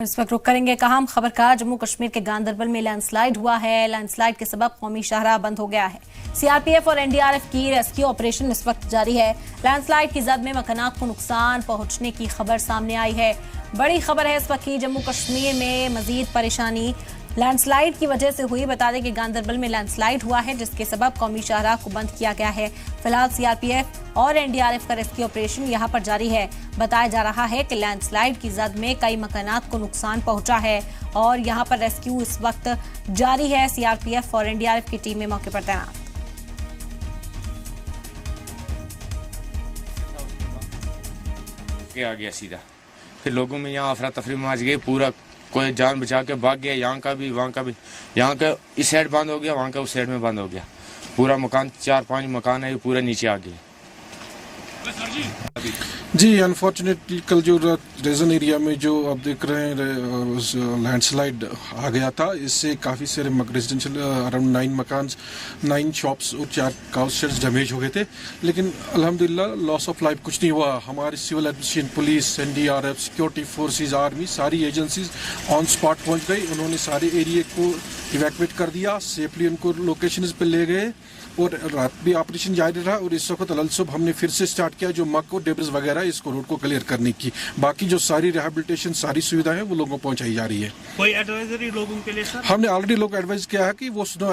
इस वक्त रुक करेंगे एक अहम खबर का। जम्मू कश्मीर के गांदरबल में लैंडस्लाइड हुआ है। लैंडस्लाइड के सबब कौमी शाहराह बंद हो गया है। सीआरपीएफ और एनडीआरएफ की रेस्क्यू ऑपरेशन इस वक्त जारी है। लैंडस्लाइड की जद में मकानात को नुकसान पहुंचने की खबर सामने आई है। बड़ी खबर है इस वक्त की जम्मू कश्मीर में मजीद परेशानी लैंडस्लाइड की वजह से हुई। बता दें कि गांदरबल में लैंडस्लाइड हुआ है जिसके सबब कौमी शाहराह को बंद किया गया है। फिलहाल सीआरपीएफ और एनडीआरएफ का रेस्क्यू ऑपरेशन यहां पर जारी है। बताया जा रहा है कि लैंडस्लाइड की जद में कई मकानात को नुकसान पहुंचा है और यहां पर रेस्क्यू इस वक्त जारी है। सीआरपीएफ और एनडीआरएफ की टीमें मौके पर तैनात। आ गया सीधा, फिर लोगों में यहाँ अफरा तफरी मच गई। पूरा कोई जान बचा के भाग गया, यहाँ का भी वहाँ का भी। यहाँ का इस साइड बंद हो गया, वहाँ का उस साइड में बंद हो गया। पूरा मकान 4-5 मकान है, पूरा नीचे आ गए। जी अनफॉर्चुनेटली कल जो रीजन एरिया में जो आप देख रहे हैं लैंडस्लाइड आ गया था, इससे काफ़ी सारे रेजिडेंशियल अराउंड 9 मकान 9 शॉप्स और 4 काउ शेड्स डैमेज हो गए थे। लेकिन अल्हम्दुलिल्लाह लॉस ऑफ लाइफ कुछ नहीं हुआ। हमारी civil administration, police, NDRF, security forces, army, सारी एजेंसीज ऑन स्पॉट पहुंच गई। उन्होंने सारे एरिया को इवैक्यूएट कर दिया, सेफली उनको लोकेशंस पे ले गए और रात भी ऑपरेशन जारी रहा। और इस वक्त अलसुब हमने फिर से स्टार्ट किया जो मक और डेब्रिस वगैरह इसको रोड को क्लियर करने की। बाकी जो सारी रिहेबिलिटेशन सारी सुविधाएं वो लोगों को पहुंचाई जा रही है। कोई एडवाइजरी लोगों के लिए सर? हमने ऑलरेडी लोग एडवाइज किया है कि वो स्नो